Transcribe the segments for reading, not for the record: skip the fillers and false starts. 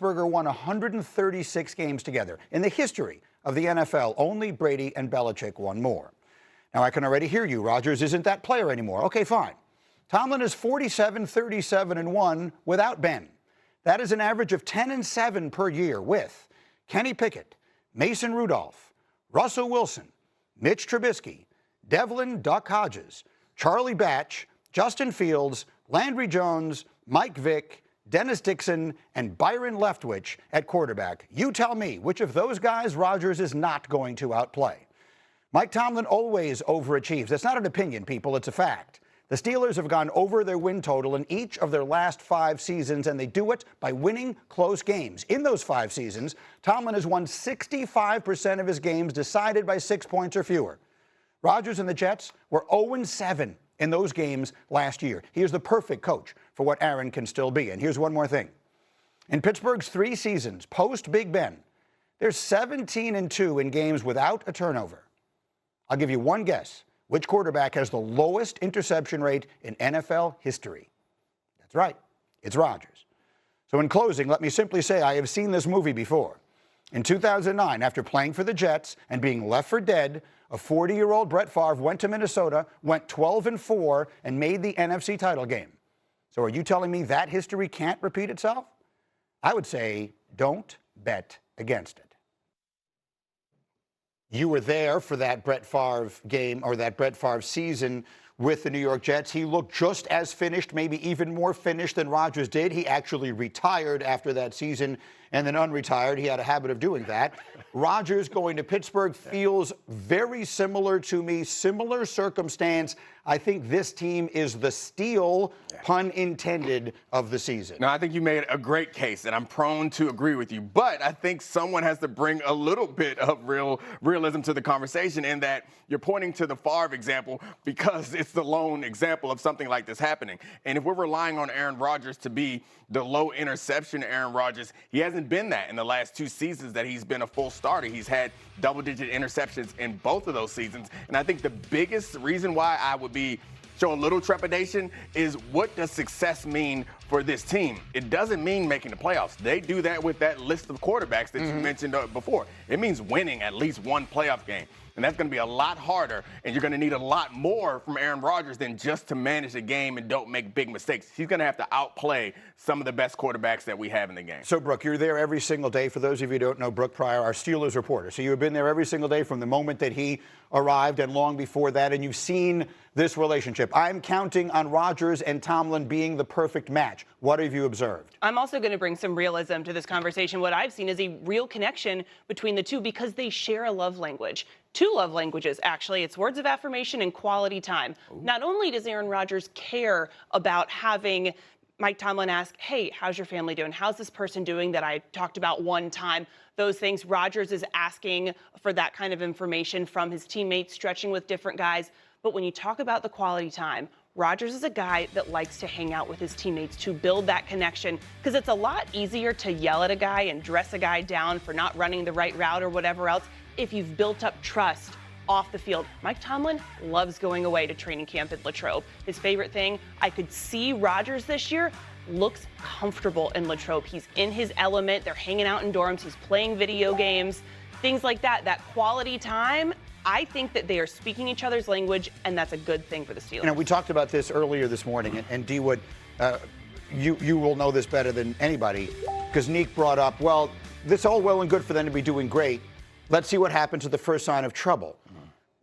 Roethlisberger won 136 games together. In the history of the NFL, only Brady and Belichick won more. Now, I can already hear you. Rodgers isn't that player anymore. Okay, fine. Tomlin is 47, 37, and 1 without Ben. That is an average of 10 and 7 per year with Kenny Pickett, Mason Rudolph, Russell Wilson, Mitch Trubisky, Devlin Duck Hodges, Charlie Batch, Justin Fields, Landry Jones, Mike Vick, Dennis Dixon, and Byron Leftwich at quarterback. You tell me, which of those guys Rodgers is not going to outplay? Mike Tomlin always overachieves. That's not an opinion, people. It's a fact. The Steelers have gone over their win total in each of their last 5 seasons, and they do it by winning close games. In those 5 seasons, Tomlin has won 65% of his games decided by 6 points or fewer. Rodgers and the Jets were 0-7 in those games last year. He is the perfect coach for what Aaron can still be. And here's one more thing. In Pittsburgh's 3 seasons post-Big Ben, they're 17-2 in games without a turnover. I'll give you one guess. Which quarterback has the lowest interception rate in NFL history? That's right. It's Rodgers. So in closing, let me simply say I have seen this movie before. In 2009, after playing for the Jets and being left for dead, a 40-year-old Brett Favre went to Minnesota, went 12-4, and made the NFC title game. So are you telling me that history can't repeat itself? I would say don't bet against it. You were there for that Brett Favre game or that Brett Favre season with the New York Jets. He looked just as finished, maybe even more finished than Rodgers did. He actually retired after that season and then unretired. He had a habit of doing that. Rodgers going to Pittsburgh feels very similar to me, similar circumstance. I think this team is the steal, pun intended, of the season. No, I think you made a great case, and I'm prone to agree with you. But I think someone has to bring a little bit of realism to the conversation in that you're pointing to the Favre example because it's the lone example of something like this happening. And if we're relying on Aaron Rodgers to be the low interception Aaron Rodgers, he hasn't been that in the last 2 seasons that he's been a full starter. He's had double-digit interceptions in both of those seasons. And I think the biggest reason why I would show a little trepidation is what does success mean for this team? It doesn't mean making the playoffs. They do that with that list of quarterbacks that you mentioned before. It means winning at least one playoff game. And that's going to be a lot harder, and you're going to need a lot more from Aaron Rodgers than just to manage the game and don't make big mistakes. He's going to have to outplay some of the best quarterbacks that we have in the game. So, Brooke, you're there every single day. For those of you who don't know, Brooke Pryor, our Steelers reporter. So you have been there every single day from the moment that he arrived and long before that, and you've seen this relationship. I'm counting on Rodgers and Tomlin being the perfect match. What have you observed? I'm also going to bring some realism to this conversation. What I've seen is a real connection between the two because they share a love language. 2 love languages, actually. It's words of affirmation and quality time. Ooh. Not only does Aaron Rodgers care about having Mike Tomlin ask, hey, how's your family doing? How's this person doing that I talked about one time? Those things. Rodgers is asking for that kind of information from his teammates, stretching with different guys. But when you talk about the quality time, Rodgers is a guy that likes to hang out with his teammates to build that connection because it's a lot easier to yell at a guy and dress a guy down for not running the right route or whatever else if you've built up trust off the field. Mike Tomlin loves going away to training camp in Latrobe. His favorite thing, I could see Rodgers this year looks comfortable in Latrobe. He's in his element. They're hanging out in dorms. He's playing video games, things like that. That quality time, I think that they are speaking each other's language, and that's a good thing for the Steelers. You know, we talked about this earlier this morning, and D. Wood, you will know this better than anybody, because Neek brought up, well, this all well and good for them to be doing great. Let's see what happens at the first sign of trouble.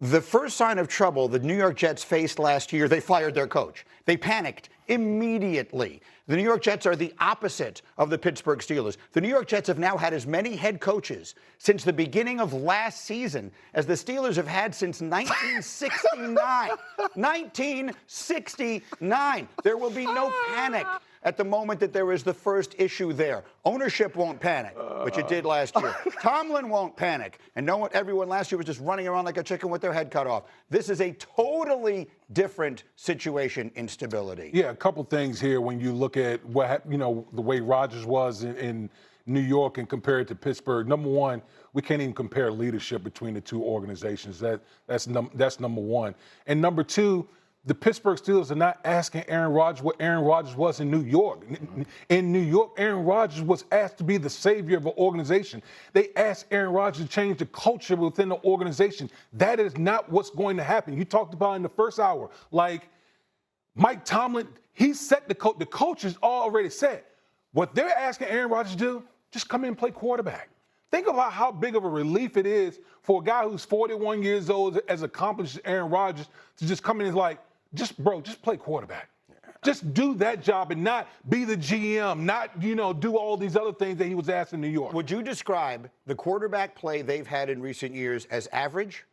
The first sign of trouble the New York Jets faced last year, they fired their coach. They panicked immediately. The New York Jets are the opposite of the Pittsburgh Steelers. The New York Jets have now had as many head coaches since the beginning of last season as the Steelers have had since 1969. 1969. There will be no panic at the moment that there is the first issue there. Ownership won't panic, which it did last year. Tomlin won't panic. And everyone last year was just running around like a chicken with their head cut off. This is a totally different situation in stability. Yeah, a couple things here when you look at what, the way Rodgers was in New York and compare it to Pittsburgh. Number one, we can't even compare leadership between the two organizations. That's number one. And number two, the Pittsburgh Steelers are not asking Aaron Rodgers what Aaron Rodgers was in New York. In New York, Aaron Rodgers was asked to be the savior of an organization. They asked Aaron Rodgers to change the culture within the organization. That is not what's going to happen. You talked about in the first hour, like Mike Tomlin, he set the coach is already set. What they're asking Aaron Rodgers to do, just come in and play quarterback. Think about how big of a relief it is for a guy who's 41 years old, as accomplished as Aaron Rodgers, to just come in and like, just play quarterback. Just do that job and not be the GM, not, do all these other things that he was asked in New York. Would you describe the quarterback play they've had in recent years as average?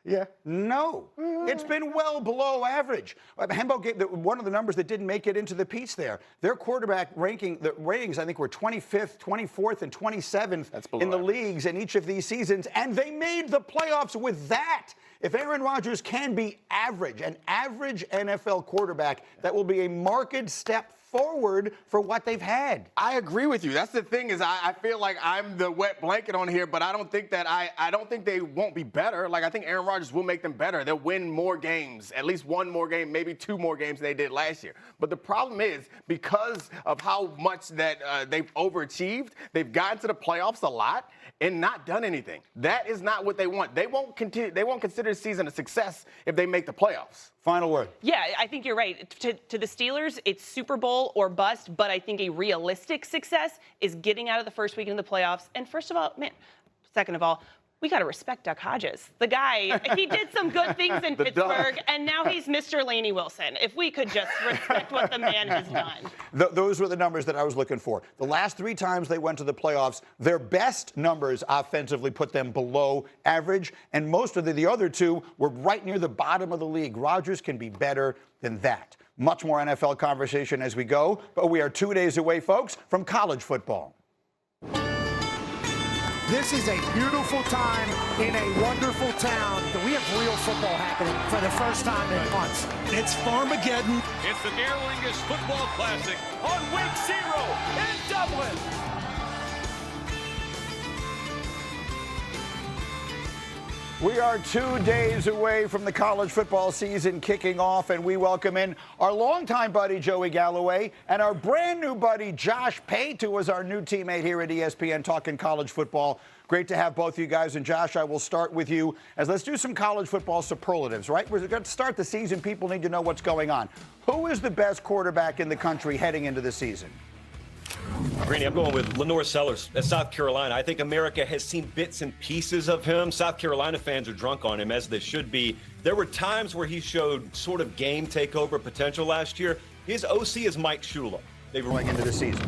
Yeah. No. It's been well below average. Hembo gave one of the numbers that didn't make it into the piece there. Their quarterback the ratings, I think, were 25th, 24th, and 27th in the leagues in each of these seasons, and they made the playoffs with that. If Aaron Rodgers can be average, an average NFL quarterback, that will be a marked step forward for what they've had. I agree with you. That's the thing is I feel like I'm the wet blanket on here, but I don't think that I don't think they won't be better. Like, I think Aaron Rodgers will make them better. They'll win more games, at least one more game, maybe two more games than they did last year. But the problem is, because of how much that they've overachieved, they've gotten to the playoffs a lot and not done anything. That is not what they want. They won't consider the season a success if they make the playoffs. Final word. Yeah, I think you're right. To the Steelers, it's Super Bowl or bust, but I think a realistic success is getting out of the first weekend of the playoffs. And second of all, we got to respect Duck Hodges. The guy, he did some good things in Pittsburgh, and now he's Mr. Laney Wilson. If we could just respect what the man has done. Those were the numbers that I was looking for. The last 3 times they went to the playoffs, their best numbers offensively put them below average, and most of the other 2 were right near the bottom of the league. Rodgers can be better than that. Much more NFL conversation as we go, but we are 2 days away, folks, from college football. This is a beautiful time in a wonderful town. We have real football happening for the first time in months. It's Farmageddon. It's the Aer Lingus Football Classic on Week 0 in Dublin. We are 2 days away from the college football season kicking off, and we welcome in our longtime buddy Joey Galloway and our brand new buddy Josh Pate, who is our new teammate here at ESPN talking college football. Great to have both you guys. And Josh, I will start with you as let's do some college football superlatives, right? We're going to start the season. People need to know what's going on. Who is the best quarterback in the country heading into the season? Greeny, I'm going with Lenore Sellers at South Carolina. I think America has seen bits and pieces of him. South Carolina fans are drunk on him, as they should be. There were times where he showed sort of game takeover potential last year. His OC is Mike Shula. They're going into the season.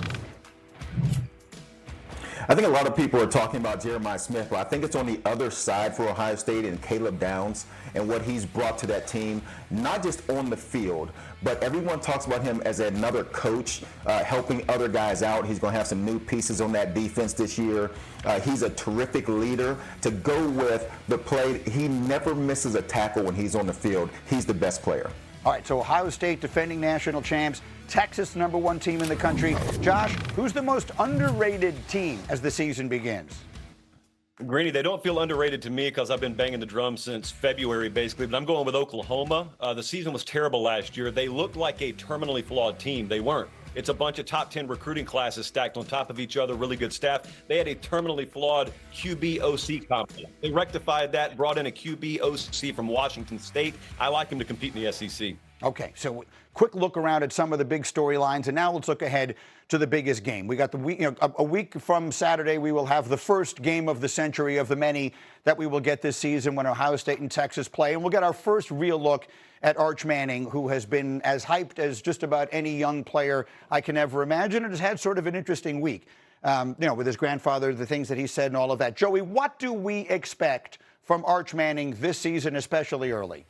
I think a lot of people are talking about Jeremiah Smith, but I think it's on the other side for Ohio State and Caleb Downs and what he's brought to that team, not just on the field, but everyone talks about him as another coach, helping other guys out. He's going to have some new pieces on that defense this year. He's a terrific leader. To go with the play, he never misses a tackle when he's on the field. He's the best player. All right, so Ohio State defending national champs, Texas #1 team in the country. Josh, who's the most underrated team as the season begins? Greeny, they don't feel underrated to me because I've been banging the drum since February, basically, but I'm going with Oklahoma. The season was terrible last year. They looked like a terminally flawed team. They weren't. It's a bunch of top 10 recruiting classes stacked on top of each other, really good staff. They had a terminally flawed QB-OC complex. They rectified that, brought in a QB-OC from Washington State. I like him to compete in the SEC. Okay, so quick look around at some of the big storylines, and now let's look ahead to the biggest game. We got the week, a week from Saturday, we will have the first game of the century of the many that we will get this season when Ohio State and Texas play, and we'll get our first real look at Arch Manning, who has been as hyped as just about any young player I can ever imagine, and has had sort of an interesting week. With his grandfather, the things that he said and all of that. Joey, what do we expect from Arch Manning this season, especially early?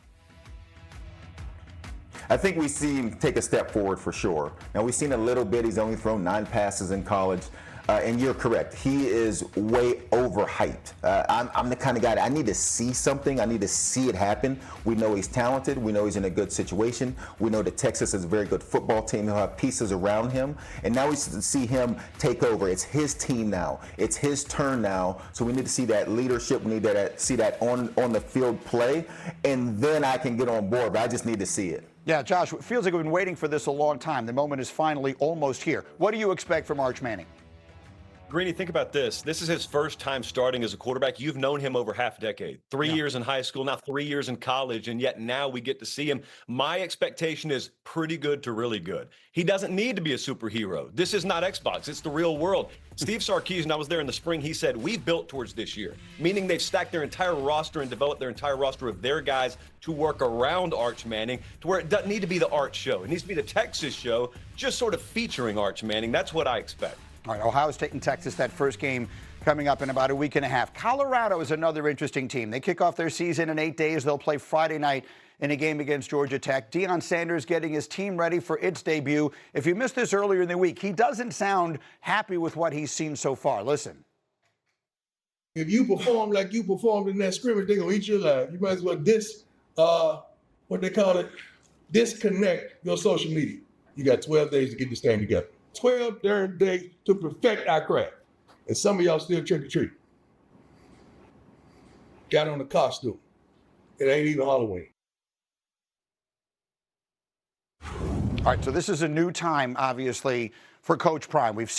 I think we see him take a step forward for sure. Now, we've seen a little bit. He's only thrown 9 passes in college. And you're correct. He is way overhyped. I'm the kind of guy that I need to see something. I need to see it happen. We know he's talented. We know he's in a good situation. We know that Texas is a very good football team. He'll have pieces around him. And now we see him take over. It's his team now. It's his turn now. So we need to see that leadership. We need to see that on the field play. And then I can get on board. But I just need to see it. Yeah, Josh, it feels like we've been waiting for this a long time. The moment is finally almost here. What do you expect from Arch Manning? Greeny, think about this. This is his first time starting as a quarterback. You've known him over half a decade, 3 years in high school, now 3 years in college, and yet now we get to see him. My expectation is pretty good to really good. He doesn't need to be a superhero. This is not Xbox. It's the real world. Steve Sarkisian, I was there in the spring, he said, we've built towards this year, meaning they've stacked their entire roster and developed their entire roster of their guys to work around Arch Manning to where it doesn't need to be the Arch show. It needs to be the Texas show, just sort of featuring Arch Manning. That's what I expect. All right, Ohio's taking Texas, that first game coming up in about a week and a half. Colorado is another interesting team. They kick off their season in 8 days. They'll play Friday night in a game against Georgia Tech. Deion Sanders getting his team ready for its debut. If you missed this earlier in the week, he doesn't sound happy with what he's seen so far. Listen. If you perform like you performed in that scrimmage, they're going to eat you alive. You might as well what they call it, disconnect your social media. You got 12 days to get this thing together. 12 darn days to perfect our craft. And some of y'all still trick-or-treat. Got on the costume. It ain't even Halloween. All right, so this is a new time, obviously, for Coach Prime. We've seen